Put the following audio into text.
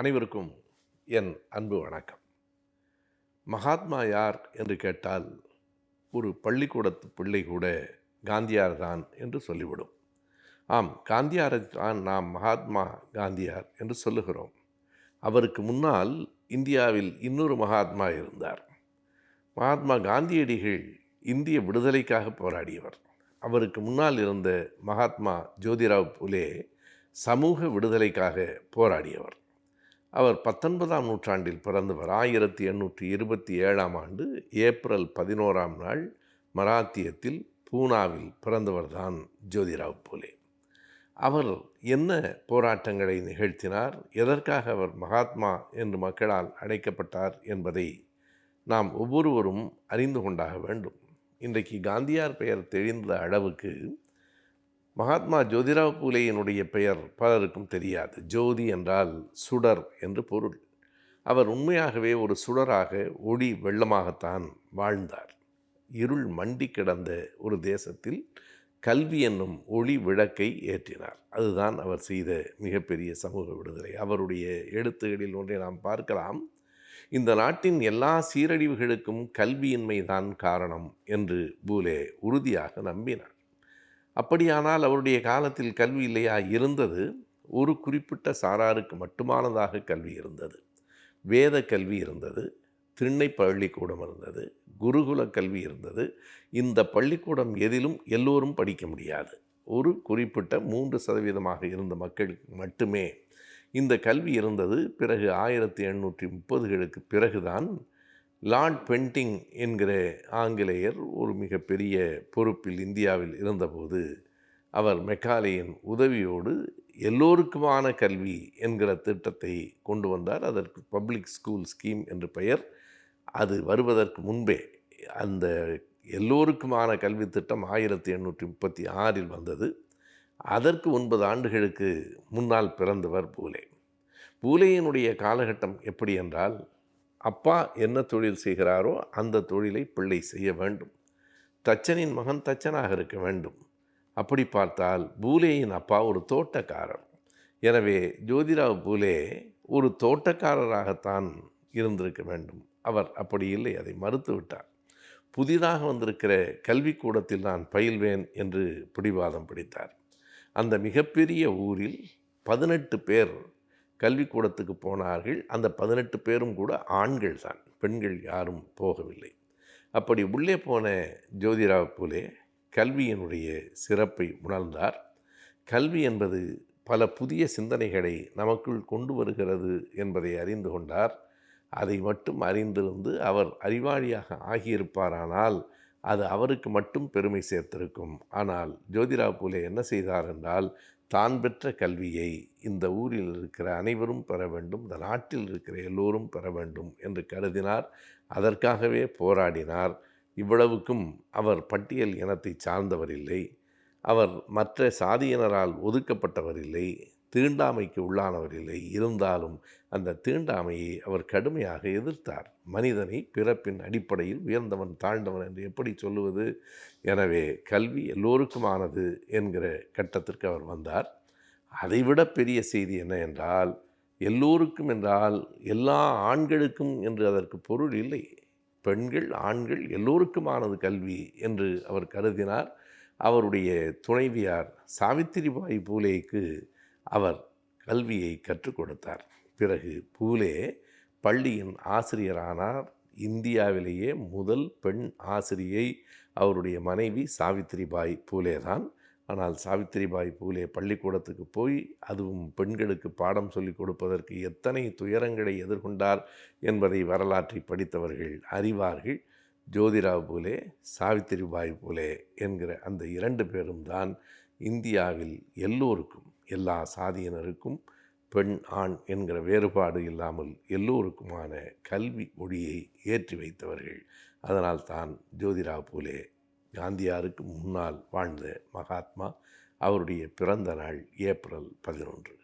அனைவருக்கும் என் அன்பு வணக்கம். மகாத்மா யார் என்று கேட்டால் ஒரு பள்ளிக்கூடத்து பிள்ளை கூட காந்தியார் தான் என்று சொல்லிவிடும். ஆம், காந்தியாரை தான் நாம் மகாத்மா காந்தியார் என்று சொல்லுகிறோம். அவருக்கு முன்னால் இந்தியாவில் இன்னொரு மகாத்மா இருந்தார். மகாத்மா காந்தியடிகள் இந்திய விடுதலைக்காக போராடியவர். அவருக்கு முன்னால் இருந்த மகாத்மா ஜோதிராவ் புலே சமூக விடுதலைக்காக போராடியவர். அவர் 19ஆம் நூற்றாண்டில் பிறந்தவர். 1827ஆம் ஆண்டு ஏப்ரல் 11ஆம் நாள் மராத்தியத்தில் பூனாவில் பிறந்தவர்தான் ஜோதிராவ் புலே. அவர் என்ன போராட்டங்களை நிகழ்த்தினார், எதற்காக அவர் மகாத்மா என்று மக்களால் அழைக்கப்பட்டார் என்பதை நாம் ஒவ்வொருவரும் அறிந்து கொண்டாக வேண்டும். இன்றைக்கு காந்தியார் பெயர் தெரிந்த அளவுக்கு மகாத்மா ஜோதிராவ் பூலேயினுடைய பெயர் பலருக்கும் தெரியாது. ஜோதி என்றால் சுடர் என்று பொருள். அவர் உண்மையாகவே ஒரு சுடராக ஒளி வெள்ளமாகத்தான் வாழ்ந்தார். இருள் மண்டி கிடந்த ஒரு தேசத்தில் கல்வி என்னும் ஒளி விளக்கை ஏற்றினார். அதுதான் அவர் செய்த மிகப்பெரிய சமூக விடுதலை. அவருடைய எழுத்துகளில் ஒன்றை நாம் பார்க்கலாம். இந்த நாட்டின் எல்லா சீரழிவுகளுக்கும் கல்வியின்மைதான் காரணம் என்று பூலே உறுதியாக நம்பினார். அப்படியானால் அவருடைய காலத்தில் கல்வி இல்லையா? இருந்தது. ஒரு குறிப்பிட்ட சாராருக்கு மட்டுமானதாக கல்வி இருந்தது. வேத கல்வி இருந்தது, திண்ணை பள்ளிக்கூடம் இருந்தது, குருகுல கல்வி இருந்தது. இந்த பள்ளிக்கூடம் எதிலும் எல்லோரும் படிக்க முடியாது. ஒரு குறிப்பிட்ட 3% இருந்த மக்களுக்கு மட்டுமே இந்த கல்வி இருந்தது. பிறகு 1830களுக்கு பிறகுதான் லார்ட் பென்டிங் என்கிற ஆங்கிலேயர் ஒரு மிகப்பெரிய பொறுப்பில் இந்தியாவில் இருந்தபோது அவர் மெக்காலேயின் உதவியோடு எல்லோருக்குமான கல்வி என்கிற திட்டத்தை கொண்டு வந்தார். அதற்கு பப்ளிக் ஸ்கூல் ஸ்கீம் என்று பெயர். அது வருவதற்கு முன்பே அந்த எல்லோருக்குமான கல்வி திட்டம் 1836இல் வந்தது. அதற்கு 9 ஆண்டுகளுக்கு முன்னால் பிறந்தவர் பூலே. பூலேயினுடைய காலகட்டம் எப்படி என்றால், அப்பா என்ன தொழில் செய்கிறாரோ அந்த தொழிலை பிள்ளை செய்ய வேண்டும். தச்சனின் மகன் தச்சனாக இருக்க வேண்டும். அப்படி பார்த்தால் பூலேயின் அப்பா ஒரு தோட்டக்காரர். எனவே ஜோதிராவ் பூலே ஒரு தோட்டக்காரராகத்தான் இருந்திருக்க வேண்டும். அவர் அப்படி இல்லை, அதை மறுத்துவிட்டார். புதிதாக வந்திருக்கிற கல்விக்கூடத்தில் நான் பயில்வேன் என்று பிடிவாதம் பிடித்தார். அந்த மிகப்பெரிய ஊரில் 18 பேர் கல்விக்கூடத்துக்கு போனார்கள். அந்த 18 பேரும் கூட ஆண்கள் தான், பெண்கள் யாரும் போகவில்லை. அப்படி உள்ளே போன ஜோதிராவ் பூலே கல்வியினுடைய சிறப்பை உணர்ந்தார். கல்வி என்பது பல புதிய சிந்தனைகளை நமக்குள் கொண்டு வருகிறது என்பதை அறிந்து கொண்டார். அதை மட்டும் அறிந்திருந்து அவர் அறிவாளியாக ஆகியிருப்பாரானால் அது அவருக்கு மட்டும் பெருமை சேர்த்திருக்கும். ஆனால் ஜோதிராவ் பூலே என்ன செய்தார் என்றால், தான் பெற்ற கல்வியை இந்த ஊரில் இருக்கிற அனைவரும் பெற வேண்டும், இந்த நாட்டில் இருக்கிற எல்லோரும் பெற வேண்டும் என்று கருதினார். அதற்காகவே போராடினார். இவ்வளவுக்கும் அவர் பட்டியல் இனத்தை சார்ந்தவர் இல்லை. அவர் மற்ற சாதியினரால் ஒதுக்கப்பட்டவர் இல்லை, தீண்டாமைக்கு உள்ளானவர் இல்லை. இருந்தாலும் அந்த தீண்டாமையை அவர் கடுமையாக எதிர்த்தார். மனிதனை பிறப்பின் அடிப்படையில் உயர்ந்தவன் தாழ்ந்தவன் என்று எப்படி சொல்லுவது? எனவே கல்வி எல்லோருக்குமானது என்கிற கட்டத்திற்கு அவர் வந்தார். அதைவிட பெரிய செய்தி என்ன என்றால், எல்லோருக்கும் என்றால் எல்லா ஆண்களுக்கும் என்று அதற்கு பொருள் இல்லை. பெண்கள் ஆண்கள் எல்லோருக்குமானது கல்வி என்று அவர் கருதினார். அவருடைய துணைவியார் சாவித்திரிபாய் பூலேக்கு அவர் கல்வியை கற்றுக் கொடுத்தார். பிறகு பூலே பள்ளியின் ஆசிரியரானார். இந்தியாவிலேயே முதல் பெண் ஆசிரியை அவருடைய மனைவி சாவித்திரிபாய் பூலே தான். ஆனால் சாவித்திரிபாய் பூலே பள்ளிக்கூடத்துக்கு போய் அதுவும் பெண்களுக்கு பாடம் சொல்லிக் கொடுப்பதற்கு எத்தனை துயரங்களை எதிர்கொண்டார் என்பதை வரலாற்றை படித்தவர்கள் அறிவார்கள். ஜோதிராவ் பூலே, சாவித்திரிபாய் பூலே என்கிற அந்த 2 பேரும் தான் இந்தியாவில் எல்லோருக்கும், எல்லா சாதியினருக்கும், பெண் ஆண் என்கிற வேறுபாடு இல்லாமல் எல்லோருக்குமான கல்வி ஒளியை ஏற்றி வைத்தவர்கள். அதனால் தான் ஜோதிராவ் பூலே காந்தியாருக்கு முன்னால் வாழ்ந்த மகாத்மா. அவருடைய பிறந்த நாள் ஏப்ரல் 11.